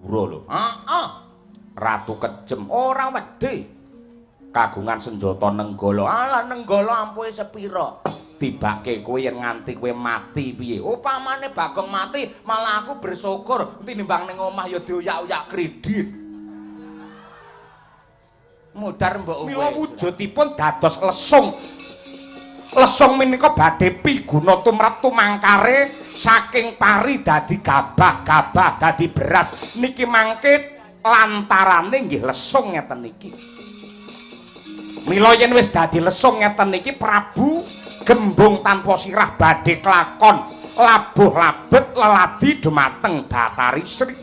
Pandura lho. Heeh. Ratu Kejem ora wedi. Kagungan senjata nenggala. Alah nenggala ampuhe sepira. Tibake kowe yen nganti kowe mati piye? Upamane Bagong mati, malah aku bersyukur tinimbang ning omah ya dioyak-oyak kredit. Mudhar mbok kowe. Mila wujudipun dados lesung. Lesung menika badhe piguna tumrap tumangkare saking pari dadi gabah-gabah dadi beras. Niki mangke lantarane nggih lesung ngeten niki. Mila yen wis dadi lesung ngeten niki Prabu Gembung tanpa sirah badhe klakon labuh labet leladi dumateng Batari Sri.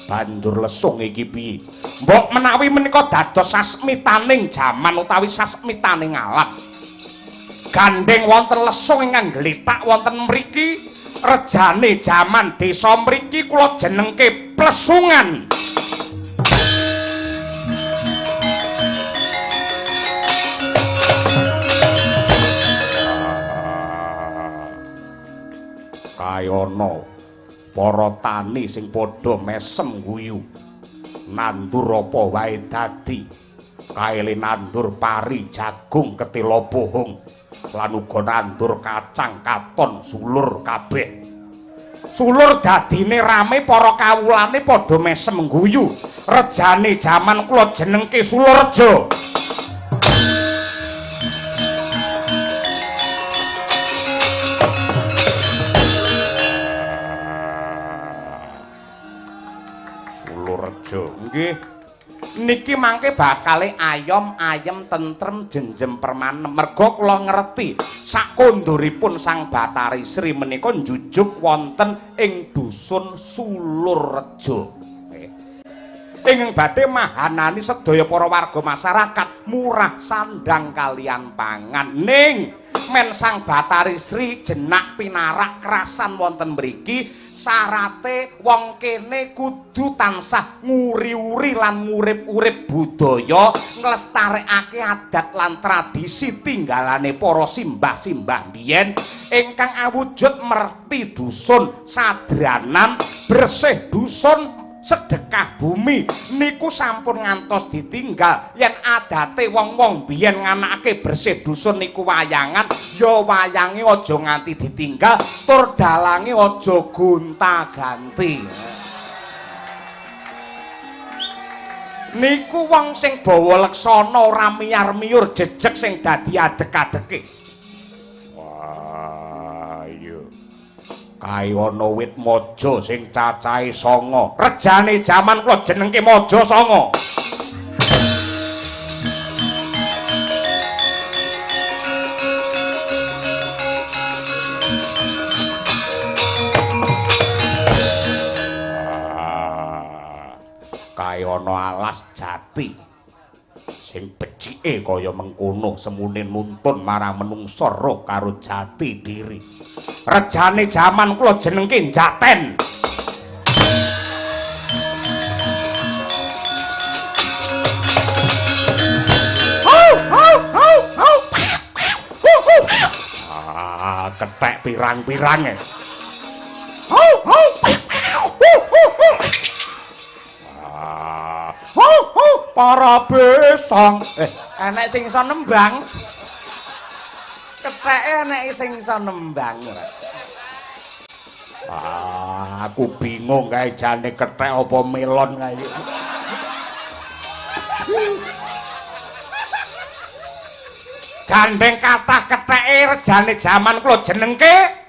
Banjur lesung iki piye? Mbok menawi menika dados sasmitaning jaman utawi sasmitaning alam. Gandeng wonten lesung ingkang gletak wonten mriki rejane jaman desa mriki kula jenengke Plesungan. Kayono para tani sing padha mesem guyu nandur apa wae dadi kaele nandur pari jagung ketela bohong lan uga nandur kacang katon sulur kabeh sulur dadine rame para kawulane padha mesem guyu rejane jaman kula jenengke Sulurja. Nggih. Niki mangke bakale ayem tentrem jenjem permanem. Merga kula ngerti sakonduripun Sang Batari Sri menika njujug wonten ing dusun Sulurreja. Ingkang badhe mahanani sedaya para warga masyarakat murah sandang kalian pangan. Ning men Sang Batari Sri jenak pinarak kerasan wonten mriki sarate wong kene kudu tansah nguri-uri lan ngurip-urip budaya nglestarekake adat lan tradisi tinggalane para simbah-simbah biyen ingkang awujud merti dusun sadranan bersih dusun sedekah bumi niku sampun ngantos ditinggal yen adate wong-wong biyen nganakake bersih dusun niku wayangan ya wayange aja nganti ditinggal tur dalange aja gonta-ganti. Niku wong sing bawa leksana ora miyar-miyur jejeg sing dadi adek-adeke. Kayono wit maja sing cacahe 9. Rejane jaman kula jenengke Maja 9. Kayono alas jati sing becike kaya mengkono semune nuntun marang menungsa roh karo jati diri. Rejane jaman kula jenengke Jaten. Kethek pirang-pirang e. Para besong enek sing iso nembang. Ketheke enek sing iso nembang. Aku bingung kae jane kethek apa melon kae. Gandeng kathah ketheke rejane jaman kula jenengke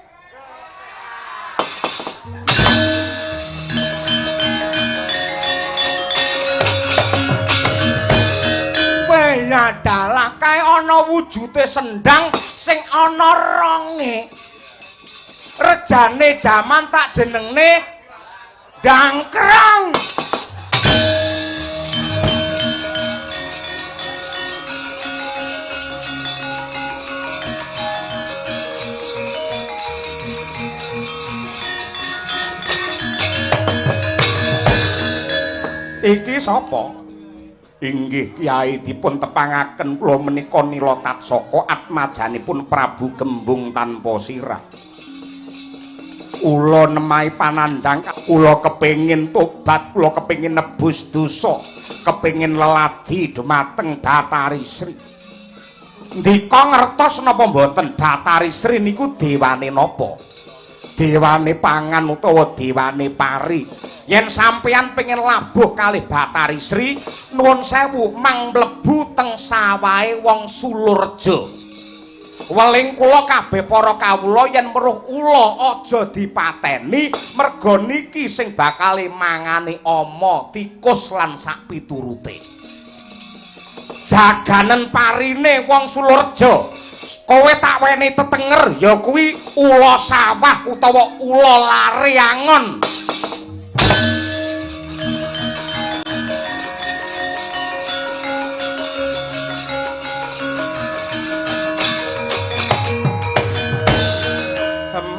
adalah kae ana wujute sendang sing ana ronge. Rejane jaman tak jenengne Dangkrang. Iki sapa? Inggih Kyai dipun tepangaken kula menika Nila Tatsaka atmajanipun Prabu Gembung tanpa sirah. Kula nemahi panandang, kula kepengin tobat, kula kepengin nebus dosa, kepengin leladi dumateng Bathari Sri. Ndika ngertos napa mboten Bathari Sri niku dewane napa? Dewane pangan utawa dewane pari. Yen sampeyan pengen labuh kalih Bathari Sri, nuwun sewu mang mlebu teng sawahe wong Sulurja. Weling kula kabeh para kawula yen weruh ula aja dipateni merga niki sing bakal mangani ama, tikus lan sak piturute. Jaganen parine wong Sulurja. Kowe tak weni tetenger ya kuwi ula sawah utawa ula lare angon.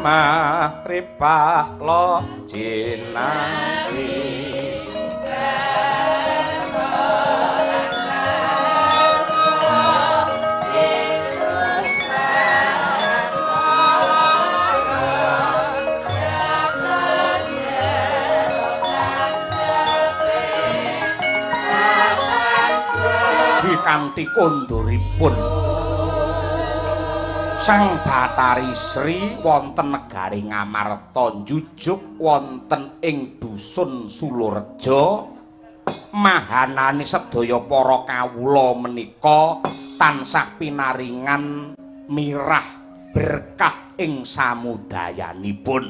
Maripah lo jinangi kanthi konduripun Sang Bathari Sri wonten negari Ngamarta njujug wonten ing dusun Sulurja. Mahanane sedaya para kawula menika tansah pinaringan mirah berkah ing samudayanipun.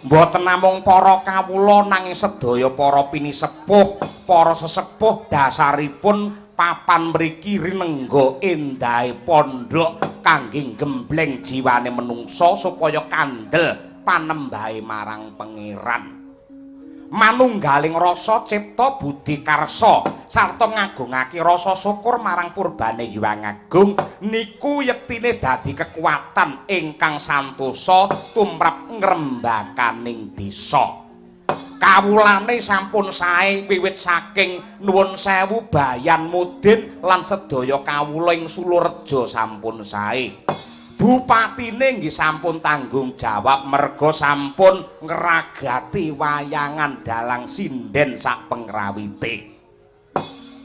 Mboten namung para kawula nanging sedaya para pinisepuh, para sesepuh dasaripun papan mriki rinengga endhahe pondhok kangge gembleng jiwane menungsa supaya kandel panembahe marang pangeran. Manunggaling rasa cipta budi karsa sarta ngagungake rasa syukur marang purbane Hyang Agung niku yektine dadi kekuatan ingkang santosa tumrap ngrembakaning desa. Kawulane sampun sae wiwit saking nuwun sewu Bayan Mudin lan sedaya kawula ing Sulurja sampun sae. Bupatine nggih sampun tanggung jawab merga sampun ngragati wayangan dalang sinden sak pengrawite.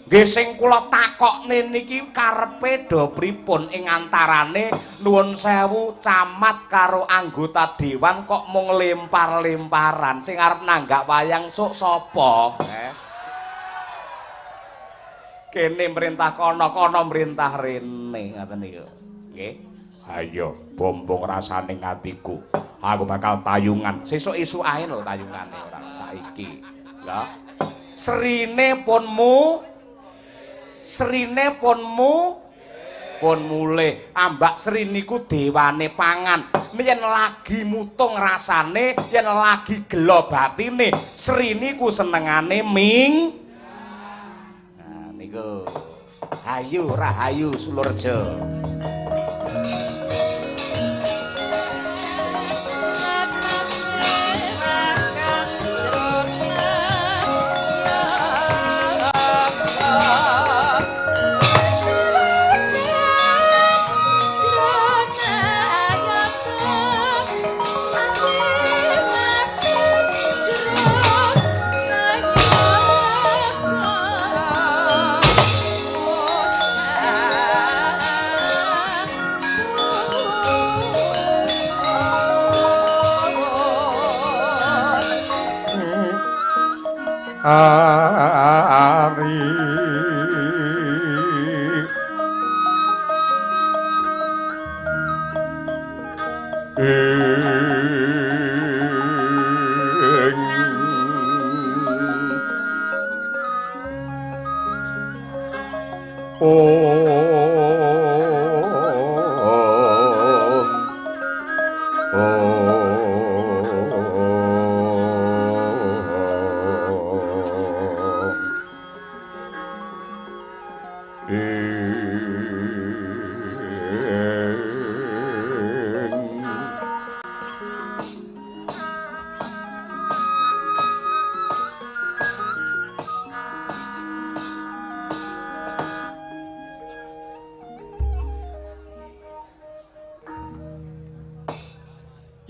Nggih sing kula takokne niki karepe do pripun ing antarane nuwun sewu camat karo anggota dewan kok mung lempar-lemparan sing arep nanggak wayang sok sapa? Kene merintah kono merintah rene ngoten niku. Nggih. Ayo bombong rasane ngatiku. Aku bakal tayungan. Sesuk-esuk ae lho tayungane ora saiki. Lha Srine pun mulih. Ambak Sri niku dewane pangan. Yen lagi mutung rasane, yen lagi gelo batine, Sri niku senengane ming. Nah niku. Hayu rahayu Sulurja. Ari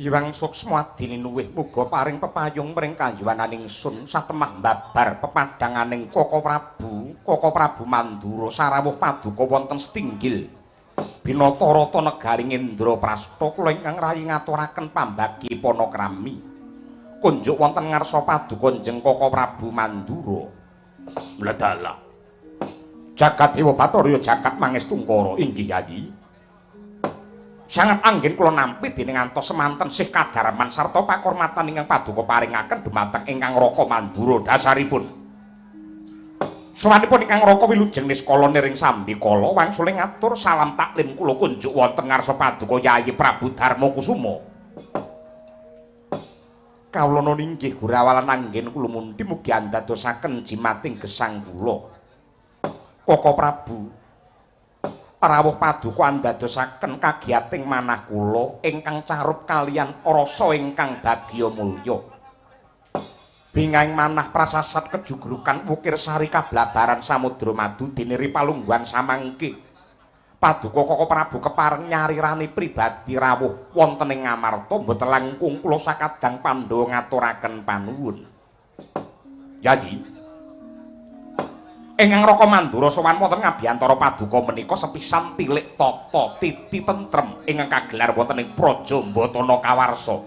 Hyang Suksma adini nuwih muga paring pepayung mring kayuwaning sun satemah babar pepadanganing Koko Prabu Mandura sarawuh paduka wonten Stinggil Binatarata negari Indraprastha kula ingkang rayi ngaturaken pambagi panakrami kunjuk wonten ngarsa paduka Njeng Koko Prabu Mandura mledala jagat Dewa Bathara jagat Mangestungkara inggih Yayi sangat anggen kula nampi dening antos semanten sih kadarman sarta pakurmatan ingkang paduka paringaken dumateng ingkang Raka Mandura dasaripun. Sawanipun ingkang Raka wilujeng niskala niring sambikala wangsuling ngatur salam taklim kula kunjuk wonten ngarsa paduka Yayi Prabu Darmakusuma. Kawula ninggih gurawalan anggen kula mundi mugi andadosaken jimating gesang kula. Koko Prabu rawuh paduka andadosaken kagiyating manah kula ingkang carup kalian rasa ingkang bagya mulya. Bingahing manah prasasat kejugrukan wukir sari kablabaran samudra madu diniri palungguhan samangke. Paduka Koko Prabu kepareng nyarirani pribadi rawuh wonten ing Ngamarta mboten langkung kula sakadang Pandhawa ngaturaken panuwun. Yayi ingkang Raka Mandura sowan wonten ngabiyantara paduka menika sepisan tilik tata titi tentrem ingkang kagelar wonten ing Praja Mbatana Kawarsa.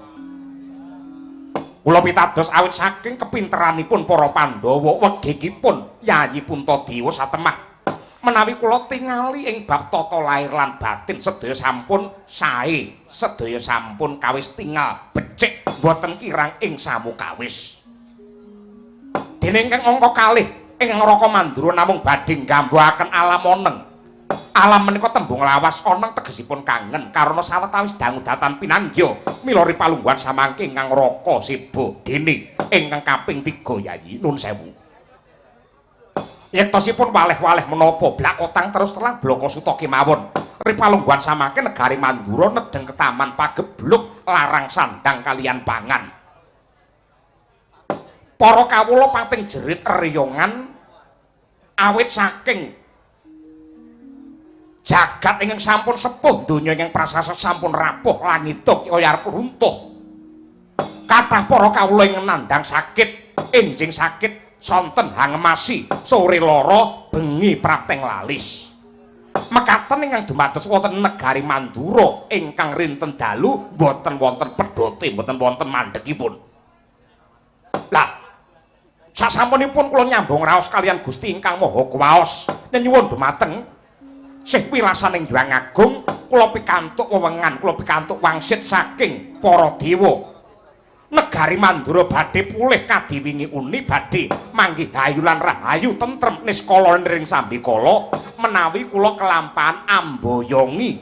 Kula pitados awit saking kepinteranipun para Pandhawa wegikipun Yayi Puntadewa satemah menawi kula tingali ing bab tata lair lan batin sedaya sampun sae, sedaya sampun kawis tingal becik boten kirang ing samukawis. Dene ingkang angka kalih ingkang Raka Mandura namung badhe nggambahaken alam oneng. Alam menika tembung lawas oneng tegesipun kangen karana sawetawis dangu datan pinanggya milori palungguhan samangke ingkang Raka Seba dene ingkang kaping 3 Yayi nun sewu. Yektosipun waleh-waleh menapa blakotang terus terang bloko suta kemawon. Ripalungguhan samangke negari Mandura nedeng ketaman pagebluk larang sandang kalian pangan. Para kawula pating jerit riyongan awit saking jagat ingkang sampun sepuh donya ingkang prasasa sampun rapuh langit kaya arep runtuh. Kathah para kawula ingkang nandhang sakit, enjing sakit, sonten hangemasi, sore lara, bengi prapteng lalis. Mekaten ingkang dumados wonten negari Mandura ingkang rinten dalu boten wonten pedote, boten wonten mandhegipun. Lah sasampunipun kula nyambung raos kaliyan Gusti ingkang Maha Kuwaos nyuwun dumateng sih wilasaning Hyang Agung kula pikantuk wewengan kula pikantuk wangsit saking para dewa negari Mandura badhe pulih kadiwingi uni badhe manggih hayu lan rahayu tentrem niskala niring sambikala menawi kula kelampahan amboyongi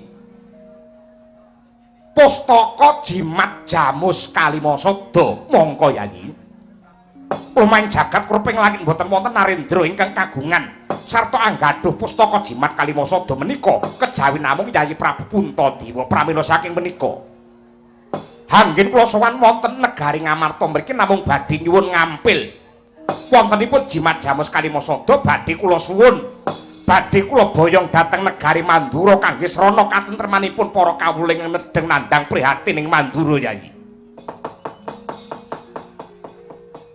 pustaka jimat jamus Kalimasada mongko Yayi. Lumaing jagat kruping langit mboten wonten narendra ingkang kagungan sarta anggadhuh pustaka jimat Kalimasada menika kejawi namung Yayi Prabu Puntadewa pramila saking menika anggen kula sowan wonten negari Ngamarta mriki namung badhe nyuwun ngampil wontenipun jimat jamus Kalimasada badhe kula suwun badhe kula boyong dhateng negari Mandura kangge srana katentremanipun para kawula ing nedeng nandhang prihatin ing Mandura Yayi.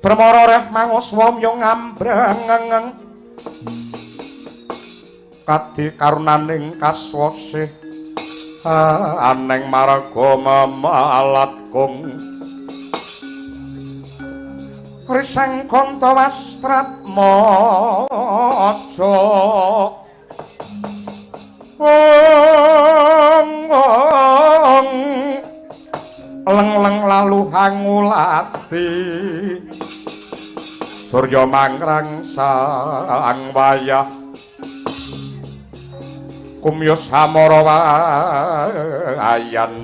Pramara reh mangoswamya ngambrang kadi karunaning kaswasih aneng marga mamalatkum risang kanta wastrat maja leng-leng lalu hangulati surya mangrang sang wayah kumyus hamara wayan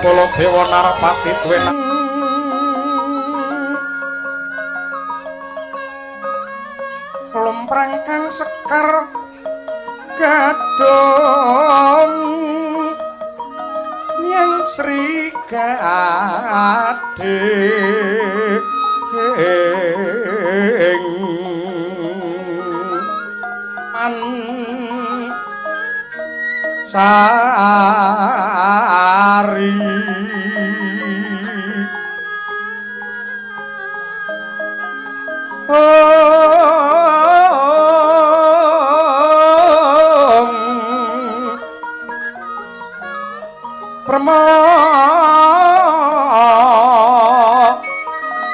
kala dewa narpati duwe lumprang kang sekar gadong yang Sri Gadhe ing man sari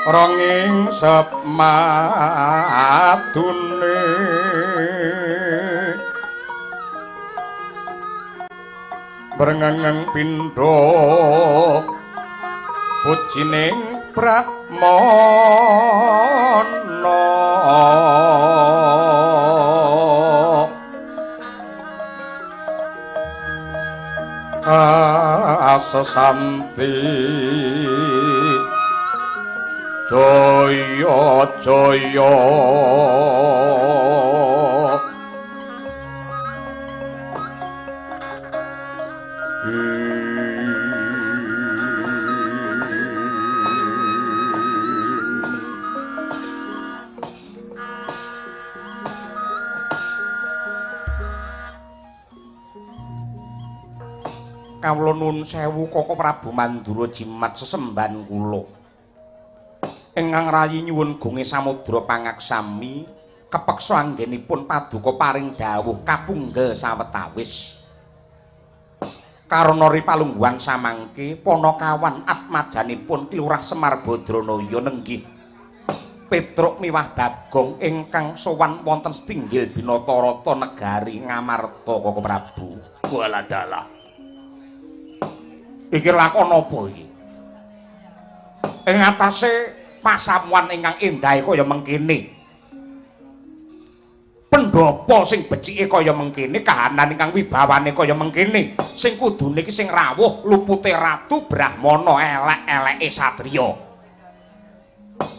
ronging semadune brengeng pindha pujining Brahmana asesanti jaya jaya kawula nuwun sewu Koko Prabu Mandura jimat sesemban kula ingkang rayi nyuwun gonge samudra pangaksami kepeksa anggenipun paduka paring dawuh kapunggel sawetawis karana ripalungguhan samangke Panakawan atmajanipun Kilurah Semar Badranaya nenggih Petruk miwah Bagong ingkang sowan wonten setinggil Binatarata negari Ngamarta Koko Prabu waladalah iki lakon apa iki ing atase pasamuan ingkang endahe kaya mengkene pendhapa sing becike kaya mengkene kahanan ingkang wibawane kaya mengkene sing kudune iki sing rawuh lupute ratu brahmana elek-eleke satriya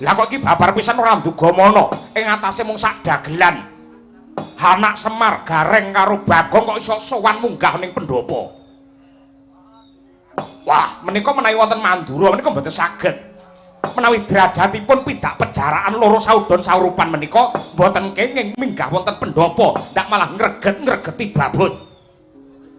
lah kok iki babar pisan ora ndugamana ing atase mung sak dagelan anak Semar Gareng karo Bagong kok iso sowan munggah ning pendhapa. Wah, menika menawi wonten Mandura menika mboten saged. Menawi derajatipun pidak pejaraan loro saudon saurupan menika mboten kenging minggah wonten pendhapa, ndak malah ngreget-ngregeti babut.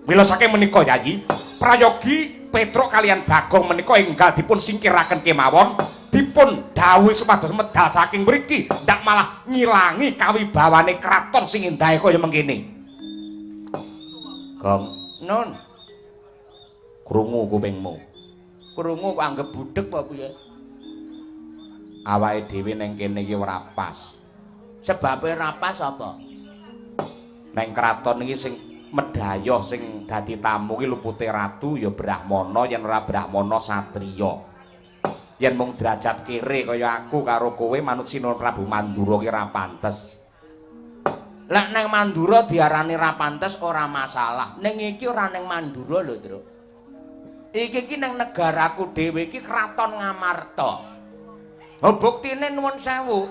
Mila saking menika Yayi, prayogi Petruk kalian Bagong menika enggal dipun singkiraken kemawon, dipun dawuhi supados medal saking mriki, ndak malah ngilangi kawibawane kraton sing endahe kaya mengkene. Gong, nun. Krungu kupingmu. Krungu kok anggap budhek apa piye? Awake dhewe ning kene iki ora pas. Sebabe ora pas apa? Neng kraton iki sing medhaya sing dadi tamu iki lupute ratu ya Brahmana, yen ora Brahmana satriya. Yen mung derajat kere kaya aku karo kowe manut Sinuwun Prabu Mandura ki ora pantes. Lek neng Mandura diarani ra pantes ora masalah. Ning iki ora neng Mandura lho, Tru. Iki ki nang negaraku dhewe iki Kraton Ngamarta. Oh buktine nuwun sewu.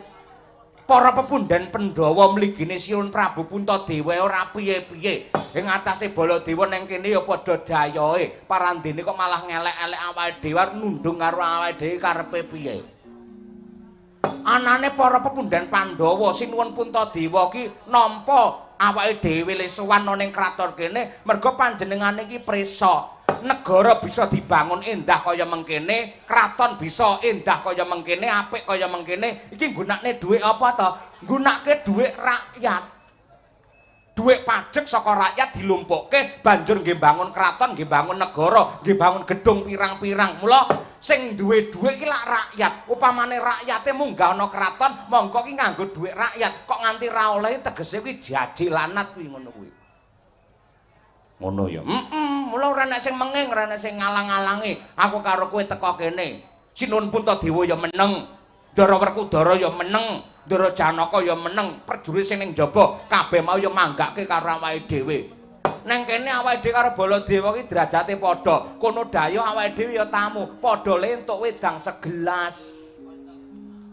Para pepundhen Pandhawa mligine Sinuwun Prabu Puntadewa ora piye-piye. Ing atase Baladewa nang kene ya padha dayohe. Parandene kok malah ngelek-elek awake dhewe nundung karo awake dhewe karepe piye. Anane para pepundhen Pandhawa Sinuwun Puntadewa ki nampa awake dhewe le sowan ning kraton kene merga panjenengane iki prisa. Negara bisa dibangun endah kaya mengkene, kraton bisa endah kaya mengkene, apik kaya mengkene. Iki nggunakne dhuwit apa to? Nggunakake dhuwit rakyat. Dhuwit pajak saka rakyat dilumpukke, banjur nggih bangun kraton, nggih bangun negara, nggih bangun gedung pirang-pirang. Mula sing duwe dhuwit iki lak rakyat. Upamane rakyate munggah ana kraton, monggo ki nganggo dhuwit rakyat. Kok nganti ra oleh tegese kuwi jajilanat kuwi ngono kuwi. Ngono ya. Mula ora nek sing menging, ora nek sing ngalang-alangi. Aku karo kowe teko kene. Sinuwun Puntadewa ya meneng. Ndara Werkudara ya meneng. Ndara Janaka ya meneng. Prajurit sing ning jaba kabeh mau ya manggake karo awake dhewe. Nang kene awake dhewe karo Baladewa ki derajate padha. Kono dayoh awake dhewe ya tamu. Padha le entuk wedang segelas.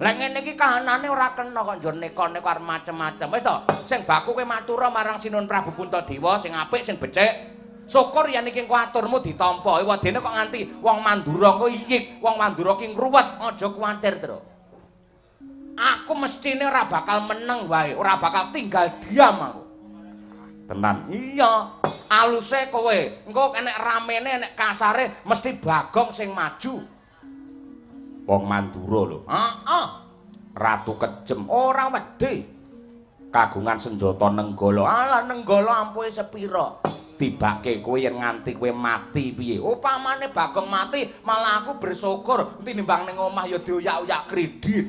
Lah ngene iki kahanane ora kena kok njon neko-neko arep macem-macem. Wis to, sing baku kowe matura marang Sinuwun Prabu Puntadewa sing apik sing becik. Syukur yen iki engko aturmu ditampa. Wadene kok nganti wong Mandura engko iyik, wong Mandura ki ngruwet, aja kuwatir, Tru. Aku mestine ora bakal meneng wae, ora bakal tinggal diam aku. Tenan. Iya. Aluse kowe, engko enek ramene, enek kasare mesti Bagong sing maju. Wong Mandura lho. Heeh. Ratu Kejem ora wedi. Kagungan senjata Nenggala. Alah Nenggala ampuhe sepira. Tibake kowe yen nganti kowe mati piye? Upamane Bagong mati, malah aku bersyukur tinimbang ning omah ya dioyak-oyak kredit.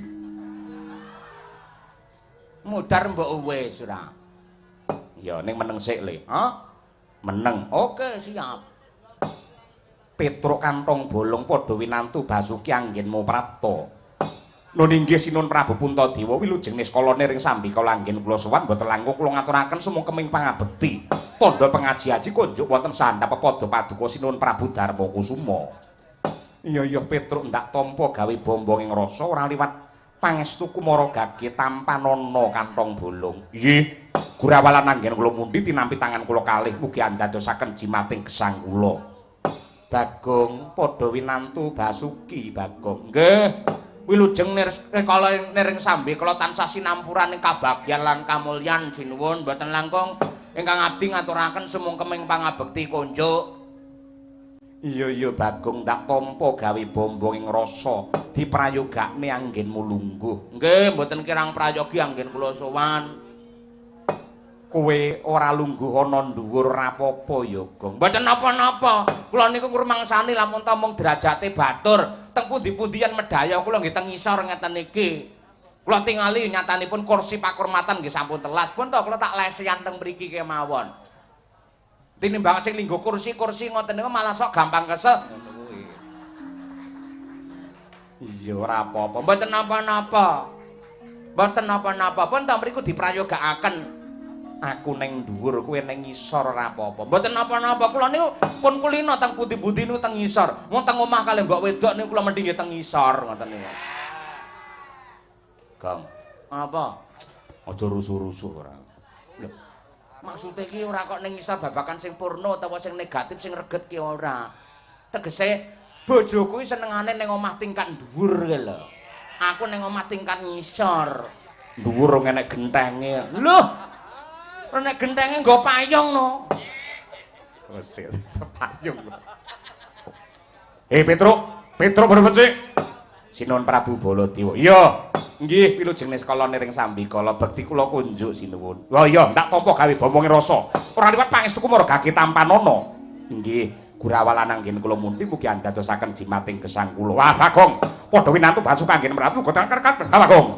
Mudar mbok wis ora. Ya ning meneng sik le. Hah? Meneng. Oke, siap. Petruk kantong bolong padha winantu Basuki anggenmu prapta. Nun inggih Sinun Prabu Puntadewa wilujeng niskala ring sambika langgen kula sowan boten langkung kula ngaturaken semung keming pangabekti. Tandha pengaji-aji kunjuk wonten sandhap pepada paduka Sinun Prabu Darma Kusuma. Iya Petruk ndak tampa gawe bombong ing rasa ora liwat pangestu Kumara Gage tampanana kantong bolong. Nggih, Gurawalan anggen kula mundi tinampi tangan kula kalih mugi andadosaken jimating gesang kula. Bagong padha winantu Basuki, Bagong. Nggih, wilujeng rikala ning sambe kula tansah sinampuran ing kabagyan lan kamulyan sinuwun boten langkung ingkang abdi ngaturaken semung keming pangabekti kunjuk. Iya Bagong tak tampa gawe bombong ing rasa diprayogakne anggenmu lungguh. Nggih, mboten kirang prayogi anggen kula sowan. Kowe ora lungguh ana dhuwur rapopo ya, Gong. Mboten napa-napa. Kula niku ngrumangsani lamun tamung derajate batur, teng pundi-pundian medhaya kula nggih teng ngisor ngeten iki. Kula tingali nyatanipun kursi pakurmatan nggih sampun telas. Pun to kula tak lesian teng mriki kemawon. Tinimbang sing linggo kursi-kursi ngoten niku malah sok gampang kesel. Iya ora apa-apa, mboten napa-napa. Mboten napa-napa, pun ta mriku diprayogakaken. Aku ning dhuwur, kowe ning ngisor ora apa-apa. Mboten napa-napa, kula niku pun kulino teng pundi-pundi niku teng ngisor. Wong teng omah kalih mbok wedok niku kula mending teng ngisor ngoten niku. Gong. Apa? Aja rusuh-rusuh ora. Maksude iki ora kok ning ngisor babakan sing purna utawa sing negatif sing reget ki ora. Tegese bojoku senengane ning omah tingkat dhuwur ki lho. Aku ning omah tingkat ngisor. Dhuwur enek gentenge. Lho. Nek gentenge nggo payung no. Osil, payung. Petruk bener sik. Sinun Prabu Baladewa. Iya, nggih wilujeng niskala ning sambika bekti kula kunjuk sinuwun. Lha iya, ndak tampa gawe bombonge rasa. Ora liwat pangestu Kumara Gage tampanana. Nggih, Gurawalan anggen kula mundi mugi andadosaken jimating gesang kula. Wah, Bagong, padha winantu Basuki anggen Prabu gotan-gotan. Ha, Bagong.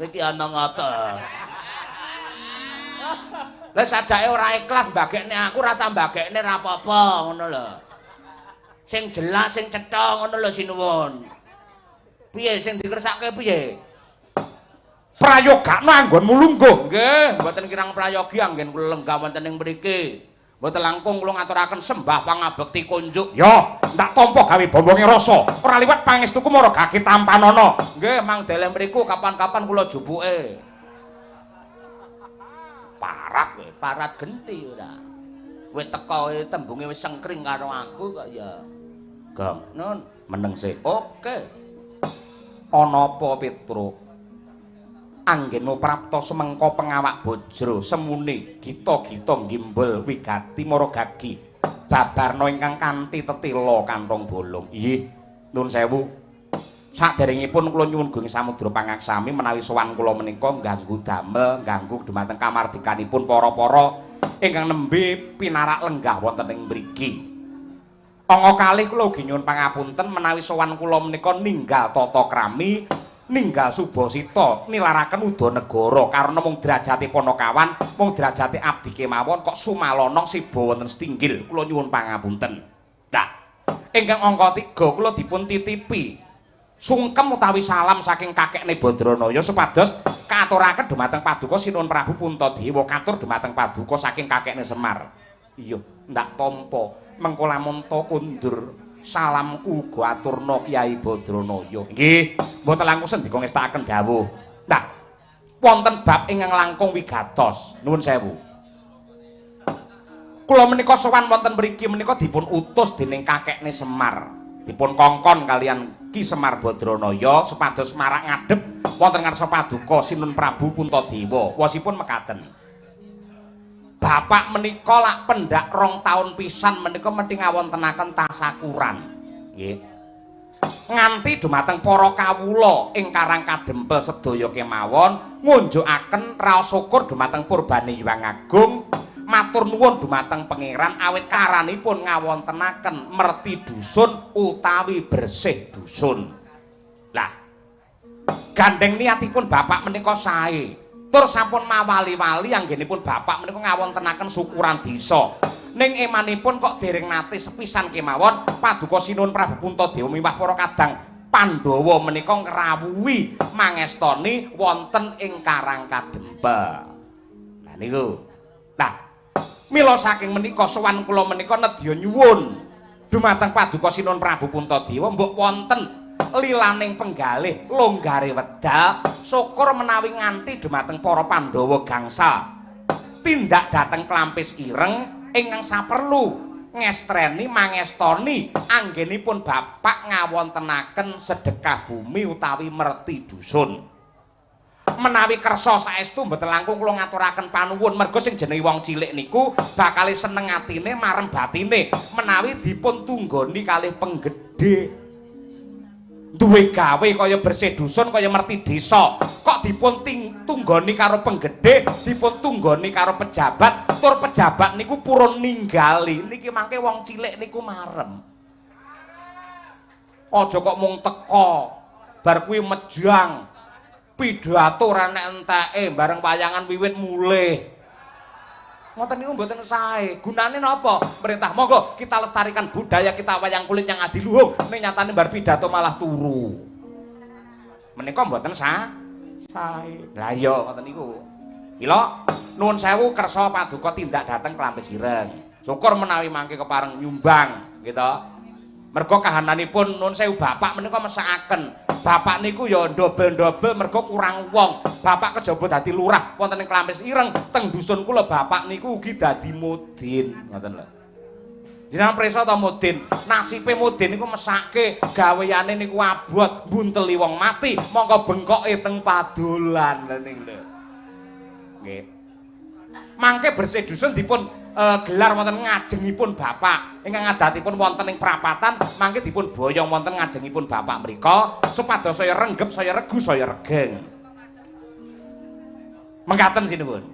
Iki ana ngapa? Lah sajake ora ikhlas mbagekne aku rasa mbagekne ra apa-apa ngono lho. Sing jelas sing cetha ngono lho sinuwun. Piye sing dikersake piye? Prayogakno anggonmu lungguh. Nggih, mboten kirang prayogi anggen kula lenggah wonten ing mriki. Mboten langkung kula ngaturaken sembah pangabekti kunjuk. Yo, ndak tampa gawe bombonge rasa. Ora liwat pangestu Kumara Gage tampanana. Nggih, mang deleh mriku kapan-kapan kula jupuke. Parat genti ora. Kowe teko tembunge wis sengkring karo aku kok ya. Gong, nun meneng sik. Oke. Ana apa Petruk? Anggenmu prapta semengko pengawak bojro semune gita-gita ngimbul wigati Mara Gage. Babarna ingkang kanthi tetila kantong bolong. Nggih, nuwun sewu. Saderengipun kula nyuwun Gung Samudra pangaksami menawi sowan kula menika ngganggu damel, ngganggu dumateng kamardikanipun para-para ingkang nembe pinarak lenggah wonten ing mriki. Angga kalih kula ugi nyuwun pangapunten menawi sowan kula menika ninggal tata krami, ninggal Subasita, nilaraken Udanegara karena mung derajate Panakawan, mung derajate abdi kemawon kok sumalana siba wonten setinggil. Kula nyuwun pangapunten. Lah, ingkang angka 3 kula dipun titipi sungkem utawi salam saking kakekne Badranaya supados katuraken dumateng Paduka Sinun Prabu Puntadewa katur dumateng Paduka saking kakekne Semar. Iya, ndak tampa mengko lamun ta kundur salamku uga aturna Kyai Badranaya. Nggih, mboten langkung sendika ngestakaken dawuh. Nah, wonten bab ingkang langkung wigatos. Nuwun sewu. Kula menika sowan wonten mriki menika dipun utus dening kakekne Semar. Dipun kongkon kalian Ki Semar Badranaya supados marak ngadhep wonten ngarsa paduka Sinun Prabu Puntadewa. Wosipun mekaten. Bapak menika lak pendak 2 taun pisan menika methi ngawontenaken tasakuran. Nggih. Nganti dumateng para kawula ing Karang Kadempel sedaya kemawon ngunjukaken raos syukur dumateng Purbane Hyang Agung. Matur nuwun dumateng pangeran awit karanipun ngawontenaken merti dusun utawi bersih dusun. Lah, gandeng niatipun bapak menika sae. Tur sampun mawali-wali anggenipun bapak menika ngawontenaken syukuran desa. Ning emanipun kok dereng nate sepisan kemawon paduka Sinun Prabu Puntadewa miwah para kadang Pandhawa menika ngrawuhi mangestoni wonten ing Karang Kadempel. Lah niku. Lah mila saking menika sowan kula menika nedya nyuwun dumateng paduka Sinun Prabu Puntadewa mbok wonten lilaning penggalih longgare wedal syukur menawi nganti dumateng para Pandhawa gangsal tindak dhateng Klampis Ireng ingkang saperlu ngestreni mangestoni anggenipun bapak ngawontenaken sedekah bumi utawi merti dusun. Menawi kersa saestu mboten langkung kula ngaturaken panuwun merga sing jenenge wong cilik niku bakal seneng atine marem batine menawi dipun tunggoni kalih penggedhe. Duwe gawe kaya bersih dusun kaya merti desa kok dipun tunggoni karo penggedhe dipun tunggoni karo pejabat tur pejabat niku purun ninggali niki mangke wong cilik niku marem aja kok mung teka bar kuwi mejang pidato ora nek enteke bareng wayangan wiwit mulih ngoten niku mboten sae. Gunane napa? Perintah monggo kita lestarikan budaya kita wayang kulit yang adiluhung. Ning nyatane bar pidato malah turu. Menika mboten sae. Lah iya ngoten niku. Mila nuwun sewu kersa paduka tindak dhateng Klampis Ireng. Syukur menawi mangke kepareng nyumbang gitu. Merga kahananipun nuwun sewu bapak menika mesakaken. Bapak niku ya ndobel-ndobel merga kurang wong. Bapak kejaba dadi lurah wonten ing Klampis Ireng, teng dusun kula bapak niku ugi dadi mudin, ngoten lho. Jenengan prisa ta mudin? Nasibe mudin niku mesake, gaweane niku abot, mbunteli wong mati, mongko bengkoke teng padolan niku lho. Nggih. Mangke bersih dusun dipun gelar wonten ngajengipun bapak ingkang adatipun wonten ing prapatan mangke dipun boyong wonten ngajengipun bapak mriku supados saya renggep saya regu saya regeng mengkaten sinuwun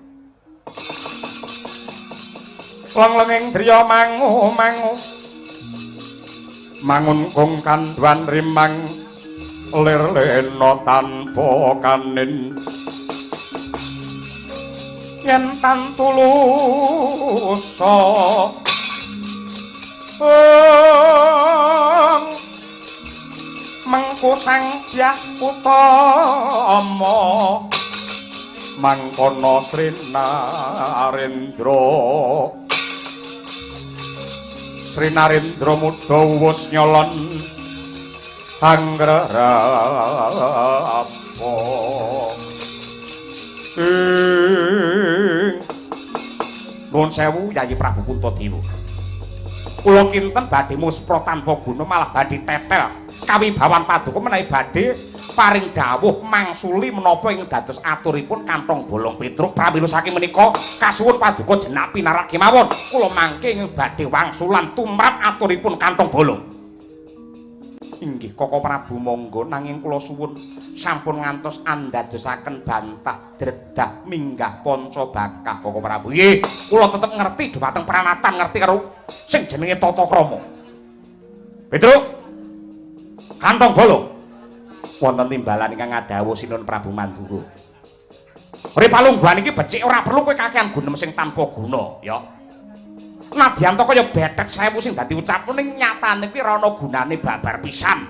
lenglenging driya mangu mangun kung kandhuan rimang lir-lena tanpa kanin yen tan tulusa mengko sang Hyang Utama mangkono Sri Narendra muda wus nyolon anggrapa nuwun sewu Yayi Prabu Puntadewa. Kula kinten badhe muspra tanpa guna malah badhe tetel kawibawan paduka menawi badhe paring dawuh mangsuli menapa ing dados aturipun Kantong Bolong Petruk. Pramila saking menika kasuwun paduka jenak pinarak kemawon kula mangke ing badhe wangsulan tumrap aturipun Kantong Bolong. Inggih Koko Prabu monggo nanging kula suwun sampun ngantos andadosaken bantah dredah minggah panca bakah Koko Prabu. Nggih, kula tetep ngerti dhumateng pranatan ngerti karo sing jenenge tata krama. Petruk. Kantong Bolong. Wonten timbalan ingkang ngadhawuh Sinun Prabu Mandura. Ripalungguhan iki becik ora perlu kowe kakehan gunem sing tanpa guna, ya. Nadyan to kaya betet 1000 sing dadi ucapmu ning nyatane kuwi ora ana gunane babar pisan.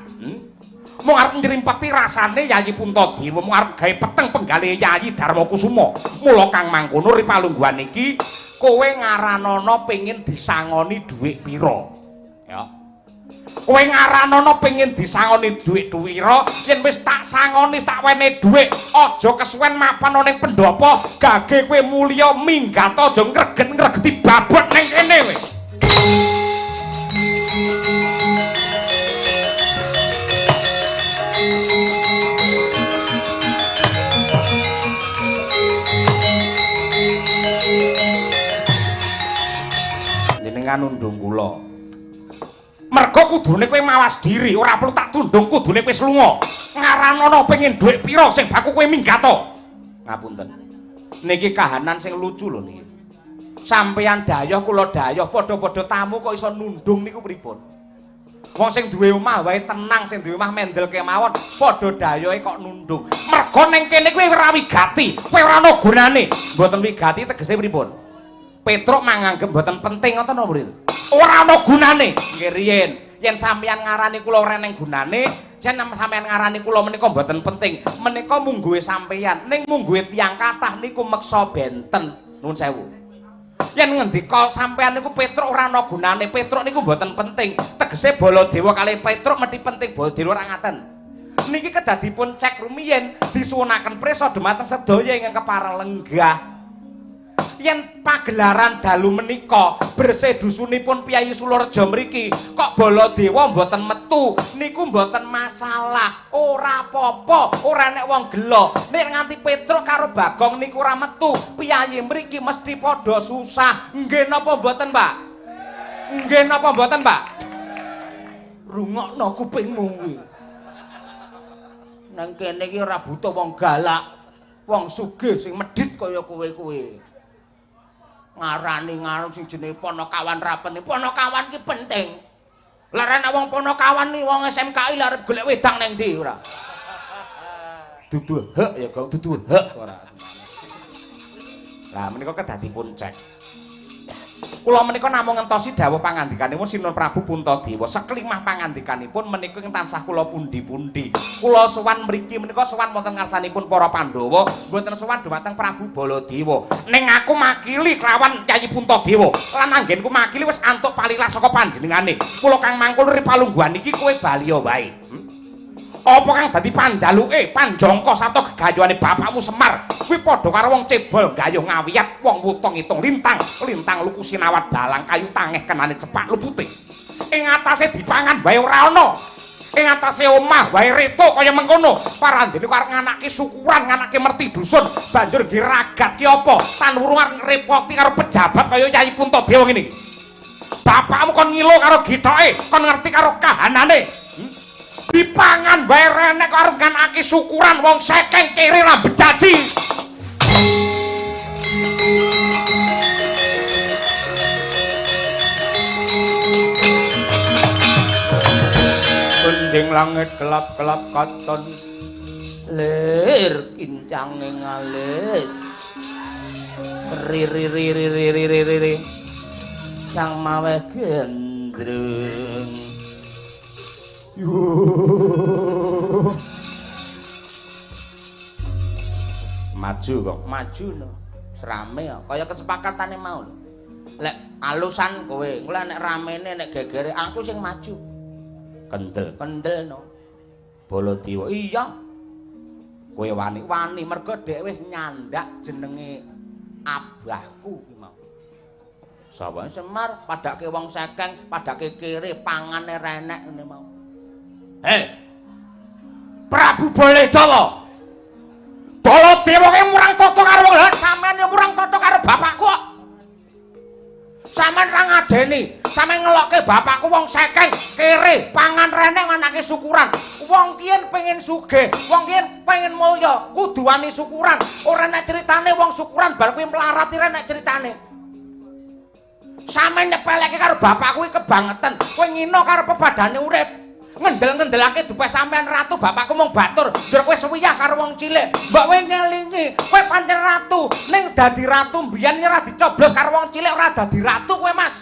Mung arep nrimpeti rasane Yayi Puntadewa, mung arep gawe peteng penggalih Yayi Darmakusuma. Mula kang mangkono ripalungguhan iki kowe ngaranana pengin disangoni dhuwit pira? Ya. Kowe ngaranana pengin disangoni dhuwit pira? Yen wis tak sangoni tak wene dhuwit, aja kesuwen mapan ana ning pendopo, gage kowe mulya minggat aja ngreget-ngregeti babot ning kene kowe. jenengan nundung kula. Mergo kudune kowe mawas diri, ora perlu tak tundung, kudune kowe lunga. Ngaranono pengin dhuwit pira sing baku kowe minggat to. Ngapunten. Niki kahanan sing lucu lho niki. Sampeyan dayoh kula dayoh padha-padha tamu kok iso nundung niku pripun? Wong sing duwe omah wae tenang, sing duwe omah mendel kemawon, padha dayohe kok nundung. Mergo ning kene kowe ora wigati, kowe ora ana gunane. Mboten wigati tegese pripun? Petruk manganggep mboten penting ngoten napa mriki? Ora ana gunane. Nggih riyen, yen sampeyan ngarani kula ora ning gunane, yen sampeyan ngarani kula menika mboten penting. Menika mungguhe sampeyan, ning mungguhe tiyang kathah niku meksa benten. Nuwun sewu. Yen ngendika sampean niku Petruk ora ana gunane, Petruk niku mboten penting. Tegese Baladewa kalih Petruk mesti penting, Baladewa ora ngaten. Niki kedadipun cek rumiyin disuwunaken prisa dumateng sedaya ingkang kepareng lenggah. Yen pagelaran dalu menika bersih dusunipun Piyai Sularja mriki kok Baladewa mboten metu niku mboten masalah, ora apa-apa, ora nek wong gelo. Nek nganti Petruk karo Bagong niku ora metu, Piyai mriki mesti padha susah. Nggih napa mboten, Pak? Nggih napa mboten, Pak? Rungokno kupingmu kuwi. Nang kene iki ora butuh wong galak, wong sugih sing medhit kaya kowe-kowe. Ngarani ngaran sing jenenge Ponokawan rapene. Ponokawan ki penting. Lah nek wong Ponokawan ni wong SMKI lah arep golek wedang ning ndi ora. Dudu hek ya kok dudu hek ora. Lah menika kedadipun cek. Kula menika namung ngentosi dawuh pangandikanipun Sinun Prabu Puntadewa. Seklimah pangandikanipun menika ing tansah kula pundi-pundi. Kula sowan mriki menika sowan wonten ngarsanipun para Pandhawa, mboten sowan dumateng Prabu Baladewa. Ning aku makili kelawan Kyai Puntadewa. Lan anggenku makili wis antuk palilah saka panjenengane. Kula Kang Mangkul ripalungguhan iki kowe baliya wae. Apa kang dadi panjaluke, panjangka sato gegayuhane bapakmu Semar? Kuwi padha karo wong cebol gayuh ngawiyat, wong wutung-itung lintang luku sinawat dalang kayu tangeh kenane cepak lupute. Ing atase dipangan wae ora ana. Ing atase omah wae reto kaya mengkono. Parandene karo nganake syukuran, nganake merti dusun, banjur nggih ragat ki apa? Tanurungan ngrepoti karo pejabat kaya Kyai Puntadewa ngene. Bapakmu kon ngilo karo gitoke, kon ngerti karo kahanane. Dipangan bae renek arep nganake syukuran wong sekeng kiri ra bedadi. Bending langit gelap-gelap katon lir kincange ngalis. Ri sang mawe gendrung. Maju kok, maju no. Serame kok, kaya kesepakatane mau lho. Lek alusan kowe, engko nek ramene nek gegere aku sing maju. Kendel no. Baladewa. Iya. Kowe wani mergo dhek wis nyandak jenenge abahku ki mau. Sapa Semar padake wong sekeng, padake kere, pangane renek ngene mau. Prabu Baladewa. Baladewa ki murang tata karo wong sampean ya murang tata karo bapakku kok. Sampeyan ra ngadeni, sampeyan ngelokke bapakku wong sekeng, kere, pangan renek anake syukuran. Wong kiyen pengen sugih, wong kiyen pengen mulya, kudu wani syukuran. Ora nek critane wong syukuran bar kuwi mlarati nek critane. Sampeyan nyepeleke karo bapakku kuwi kebangetan. Kowe ngino karo pepadane urip. Ngendel-ngendelake dupe sampean ratu, bapakku mung batur. Ndur kowe suwiyah karo wong cilik. Mbok kowe ngelingi, kowe pancen ratu. Ning dadi ratu mbiyen ora dicoblos karo wong cilik ora dadi ratu kowe, Mas.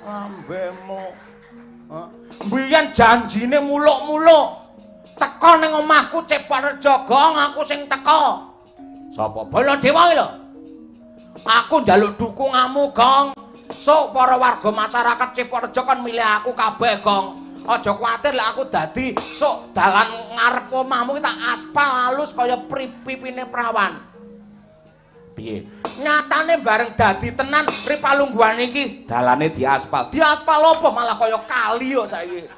Ambemu. Mbiyen janjine muluk-muluk. Teko ning omahku Cepareja Gong, aku sing teko. Sapa? Baladewa lho. Aku njaluk dukunganmu, Gong. Sok para warga masyarakat Cepareja kan milih aku kabeh, Gong. Aja kuwatir lek aku dadi sok dalan ngarep omahmu tak aspal halus kaya pipine prawan. Piye? Nyatane bareng dadi tenan ripalungguhan iki dalane diaspal. Diaspal apa malah kaya kali kok saiki.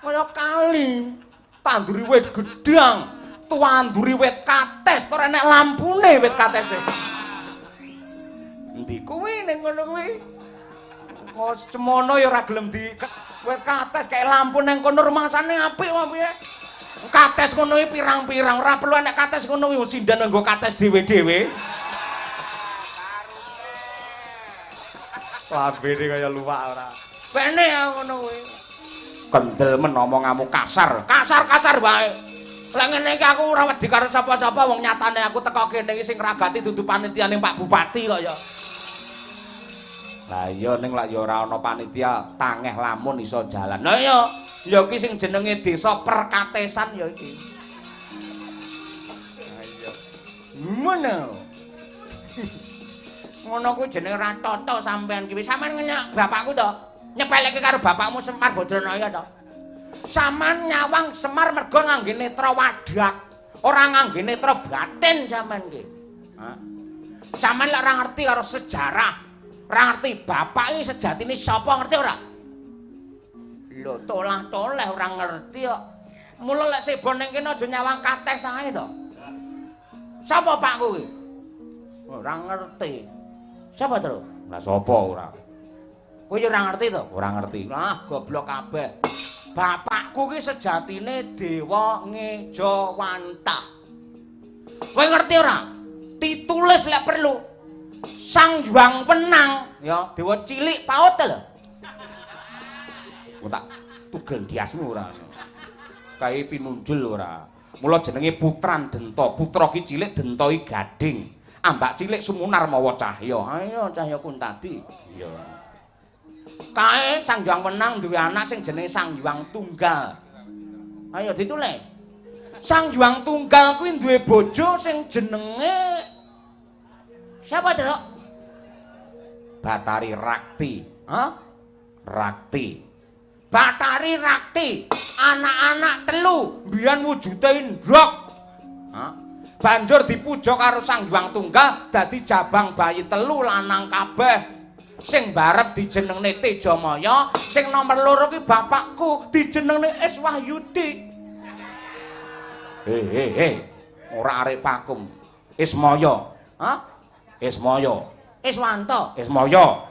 Kaya kali. Tanduri wit gedang, tanduri wit kates, ora enek lampune wit katese. ndi? Kuwi ning ngono kuwi. Oh, semono ya ora gelem di kowe kates kayak lampu ning kono rumangsane apik wae piye. Kates ngono iki pirang-pirang, ora perlu nek kates ngono kuwi sindan nggo kates dhewe-dhewe. Lambene kaya luwak ora. Pene ngono kuwi. Kendel men omonganmu kasar. Kasar-kasar wae. Lah ngene iki aku ora wedi karo sapa-sapa wong nyatane aku teko kene iki sing ragati dudu panitiane Pak Bupati kok ya. Lah iya ning lak ya ora ana panitia tangeh lamun iso jalan. Lah iya, ya iki sing jenenge desa Perkatesan ya iki. Ha iya. Ngono. Ngono kuwi jenenge ra tata sampean ki. Sampeyan ngenyak bapakku to. Nyepeleke karo bapakmu Semar Badranaya to. Saman nyawang Semar mergo ngangge netra wadak, ora ngangge netra batin sampean ki. Hah? Sampeyan lek ora ngerti karo sejarah, ora ngerti bapak iki sejatine sapa ngerti ora? Lho, tolah-toleh ora ngerti kok. Mula lek sebo ning kene aja nyawang kates ae to. Sapa pakku iki? Ora ngerti. Sapa terus? Lah sapa ora? Kowe yo ora ngerti to? Ora ngerti. Lah goblok kabeh. Bapakku ki sejatine Dewa Ngejawanta. Kowe ngerti ora? Ditulis lek perlu. Sang Hyang Wenang, ya dewa cilik paut lho. Kok tak tugel diasmu ora. Kae pinunjul ora. Mula jenenge Putran Denta. Putra ki cilik, Denta iki gading. Ambak cilik sumunar mawa cahya. Ayo cahyaku tadi. Iya. Kae Sang Hyang Wenang duwe anak sing jenenge Sang Hyang Tunggal. Ayo ditulis. Sang Hyang Tunggal kuwi duwe bojo sing jenenge siapa, Truk? Batari Rakti. Hah? Rakti. Batari Rakti, anak-anak telu, mbiyen wujude ndrok. Hah? Banjur dipuja karo Sang Hyang Tunggal dadi jabang bayi telu lanang kabeh. Sing barep dijenengne Tejamaya, sing nomor loro ki bapakku dijenengne Iswahyudi. Ora arek pakum. Ismaya. Hah? Ismaya. Iswanto. Ismaya.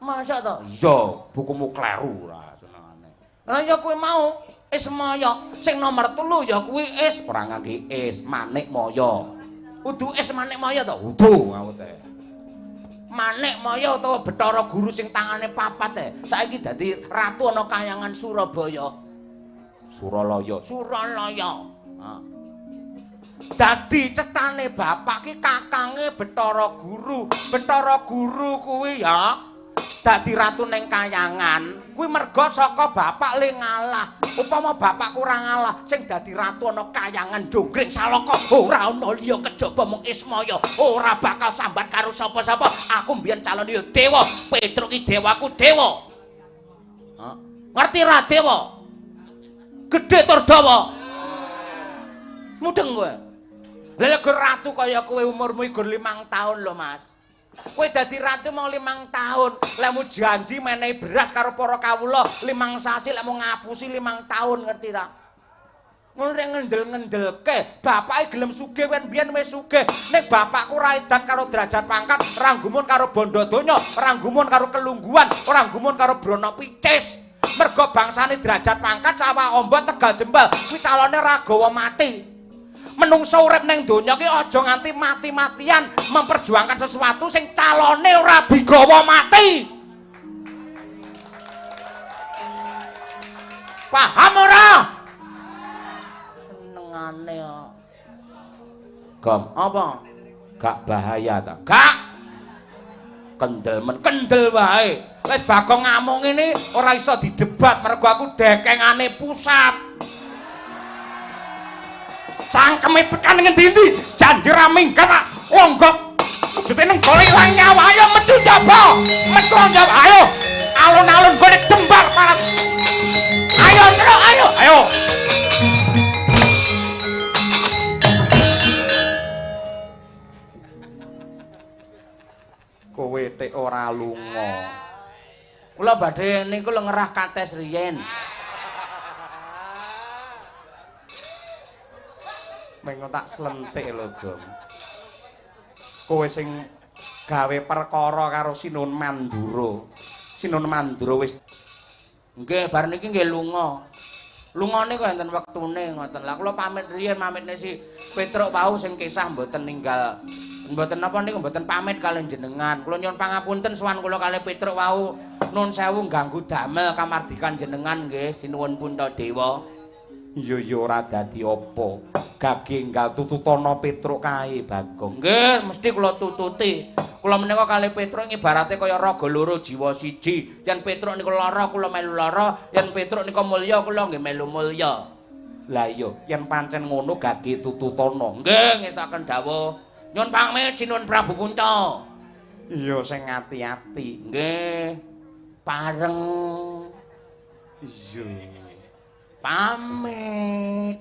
Masa to? Iya, bukumu kleru ora senengane. Lah ya kuwi mau Ismaya, sing nomor 3 ya kuwi ora ngangge Manikmaya. Kudu Manikmaya to? Udu ngawute. Manikmaya utawa Bathara Guru sing tangane 4 saiki dadi ratu ana Kahyangan Surabaya. Suralaya. Heeh. Dadi cetane bapak ki kakange Bathara Guru. Bathara Guru kuwi ya dadi ratu ning Kahyangan. Kuwi merga saka bapak le ngalah. Upama bapakku ora ngalah, sing dadi ratu ana Kahyangan Jonggring Salaka ora ana liya kejaba mung Ismaya. Ora bakal sambat karo sapa-sapa. Aku mbiyen calon ya dewa. Petruk ki dewaku dewa. Hah? Ngerti ra dewa? Gedhe tur dawa. Mudeng kowe. Lha ratu kaya kowe umurmu iku 5 tahun lho, Mas. Kowe dadi ratu mau 5 tahun. Lemu janji menehi beras karo para kawula 5 sasi lek mau ngapusi 5 tahun ngerti ta? Ngono rek ngendel-ngendelke, bapake gelem sugih wen biyen wis sugih. Nek bapakku ra edan karo derajat pangkat, ora gumun karo bondo donya, ora gumun karo kelungguhan, ora gumun karo brana picis. Mergo bangsane derajat pangkat sawah amba Tegal Jembal, kuwi calone ra gawa mati. Menungso urip ning donya ki aja nganti mati-matian memperjuangkan sesuatu sing calone ora digawa mati. Paham ora? Senengane kok. Gom, apa? Gak bahaya ta? Gak. Kendel wae. Wis Bagong ngamuk ngene ora iso didebat mergo aku dekengane pusat. Sangkeme tekan ngendi-endi janji ra minggat tak longgok ditene golek ilang nyawa ayo metu njaba ayo alun-alun golek jembar parat ayo terus ayo kowe tek ora lunga kula badhe niku lho ngerah kates riyen. Mengo tak slentik lho, Gom. Kowe sing gawe perkara karo Sinun Mandura. Sinun Mandura wis nggih bar niki nggih lunga. Lungane kok enten wektune ngoten. Lah kula pamit riyen mamitne si Petruk wau sing kisah mboten ninggal. Mboten napa niku mboten pamit kalih jenengan. Kula nyuwun pangapunten sowan kula kalih Petruk wau nuwun sewu ganggu damel kamardikan jenengan nggih sinuwun Puntadewa. Iya ya ora dadi apa. Gage enggal tututana Petruk kae Bagong. Nggih mesti kula tututi. Kula menika kalih Petruk ibarate kaya raga loro jiwa siji. Yen Petruk niku lara kula melu lara, yen Petruk nika mulya kula nggih melu mulya. Lah iya, yen pancen ngono gage tututana. Nggih ngestaken dawuh. Nyuwun pamit Sinuwun Prabu Punca. Iya sing ati-ati. Nggih. Pareng. Iya. Pamit.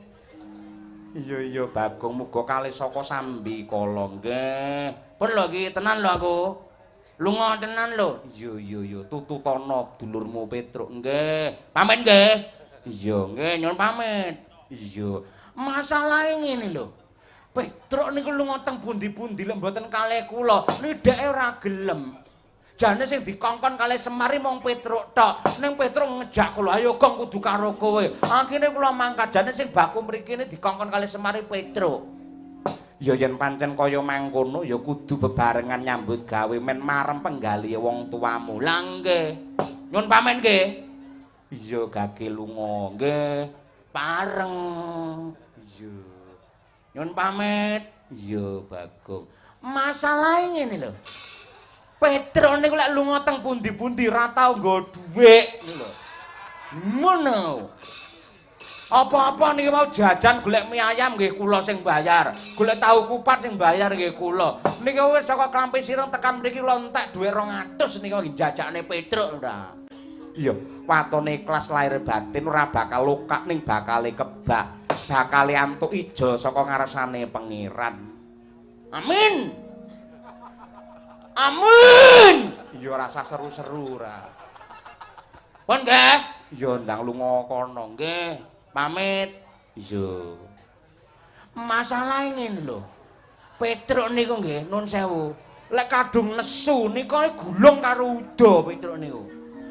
Iya Bagong muga kalih saka sambi kala nggih. Pun lho iki tenan lho aku. Lunga tenan lho. Iya tututana dulurmu Petruk nggih. Pamit nggih. Iya nggih nyuwun pamit. Iya. Masalahe ngene lho. Petruk niku lunga teng pundi-pundi lek mboten kalih kula. Nidake ora gelem. Jane sing dikongkon kalih Semar mung Petruk tok. Ning Petruk ngejak kula, "Ayo Gong kudu karo kowe." Akhire kula mangkat. Jane sing baku mrikine dikongkon kalih Semar Petruk. Ya yen pancen kaya mangkono ya kudu bebarengan nyambut gawe men marem penggali wong tuamu. Lah nggih. Nyuwun pamit nggih. Iya gage lunga nggih. Pareng. Iya. Nyuwun pamit. Iya Bagong. Masalahe ngene lho. Petruk niku lek lunga teng pundi-pundi ra tau nggo dhuwit lho. Ngono. Apa-apa niki mau jajan golek mie ayam nggih kula sing bayar. Golek tahu kupat sing bayar nggih kula. Niki wis saka Klampi Sireng tekan mriki kula entek dhuwit 200 niki nggih jajakne Petruk ora. Iya, watone ikhlas lahir batin ora bakal lokak ning bakale kebak. Bakale antuk ijo saka ngarsane pangeran. Amin. Amin. Iya rasa seru-seru ora. Pun nggih. Iya ndang lunga kono nggih. Pamit. Iya. Masalah ngene lho. Petruk niku nggih nun sewu. Lek kadung nesu nika gulung karo uda Petruk niku.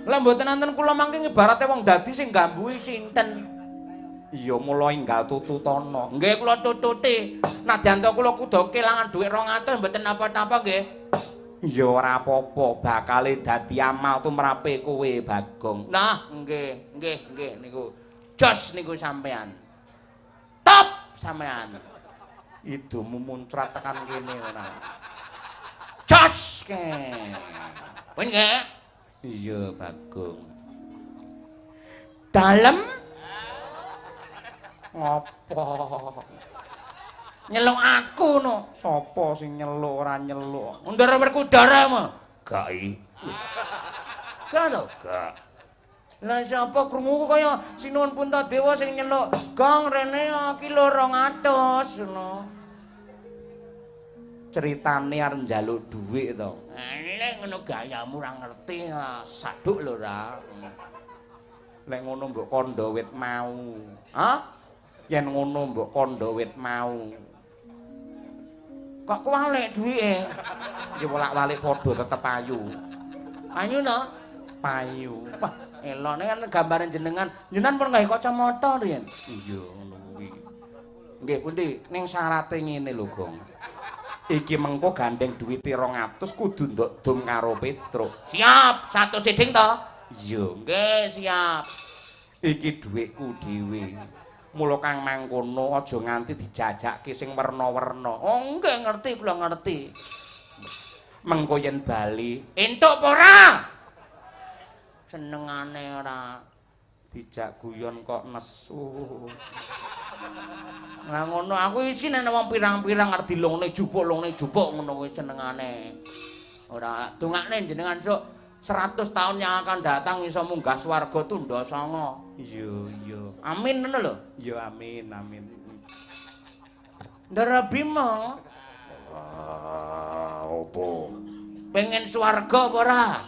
Lah mboten nanten kula mangke ibarate wong dadi sing gambui sinten. Iya mula enggal tututana. Nggih kula tututi. Nadyan to kula kudu kelangan dhuwit 200 mboten napa-napa nggih. Ya ora apa-apa, bakale dadi amal tumrape kowe Bagong. Nah, nggih niku. Jos niku sampean. Top sampean. Idumu muncrat tekan kene ora. Jos ke. Pun nggih? Iya Bagong. Dalem ngopo? Nyeluk aku no. Sopo sing nyeluk ora nyeluk? Ndara Werkudara mah. Gak i. Gak to? Gak. Lah sapa krungu kaya Sinuwun Puntadewa sing nyeluk, "Gong rene iki lho 200" ngono. Ceritane arep njaluk dhuwit to. Lek ngono gayamu ora ngerti, saduk lho ora. Lek ngono mbok kandha wit mau. Hah? Yen ngono mbok kandha wit mau. Kok kuwalek duwike? Ya bolak-balik padha tetep ayu. Ayu to? Payu. Wah, elone kan gambare jenengan. Jenengan pun gawe kacamata riyen. Iya ngono kuwi. Nggih, pundi? Ning syarate ngene lho, Gong. Iki mengko gandeng duwite 200 kudu ndok dom karo Petruk. Siap, 1 siding to? Iya, nggih siap. Iki dhuwitku dhewe. Mula kang mangkono aja nganti dijajakke sing werna-werna. Oh, nggih ngerti kula ngerti. Mengko yen bali, entuk apa ora? Senengane ora dijak guyon kok nesu. Lah ngono aku isine wong pirang-pirang arep dilungne jupuk ngono wis senengane. Ora dongakne jenengan sok 100 tahun yang akan datang iso munggah swarga tundha sanga. Iya. Amin ngono lho. Ya amin. Ndara Bima. Opo? Pengen swarga apa ora?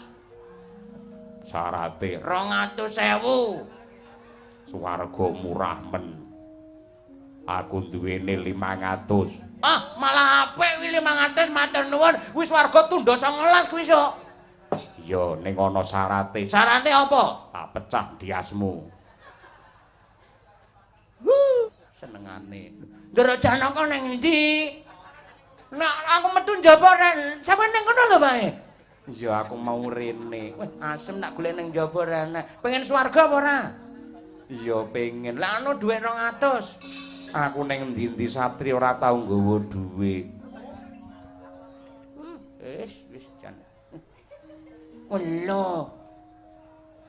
Syarate 200.000. Swarga murah men. Aku duwene 500. Ah, malah apik kuwi 500 matur nuwun. Wis warga tundha 19 kuwi sok. Iya, ning ana syarate. Syarate apa? Tak pecah diasmu. Senengane. Ndara Janaka ning ndi? Nek aku metu njaba ren, sampeyan ning kono lho, Pak. Iya, aku mau rene. Wah, asem nak golek ning njaba rene. Pengen swarga apa ora? Iya, pengen. Lah anu dhuwit 200. Aku ning ndi-ndi satri ora tau nggawa dhuwit. Wis jan. Lho.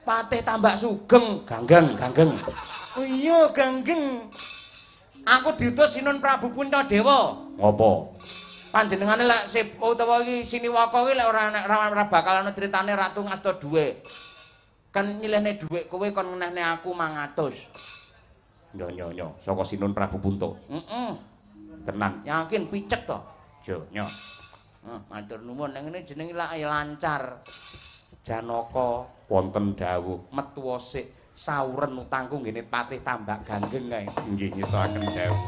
Patih Tambak Sugeng, ganggeng. Oh iya, ganggeng. Aku diutus Sinun Prabu Puntadewa. Ngopo? Panjenengane lek sip utawa iki Siniwaka iki lek ora bakal ana critane Ratu Ngasta duwe. Kan nyilehne dhuwit kowe kon ngenehne aku 500. Nyo. Saka Sinun Prabu Puntuk. Tenan, yakin picek to? Jo, nyo. Matur nuwun ning ngene jenenge lak lancar. Janaka wonten dawuh metu sik sauren utangku nggene Patih Tambak Ganggeng kae. Nggih nyesaken dawuh.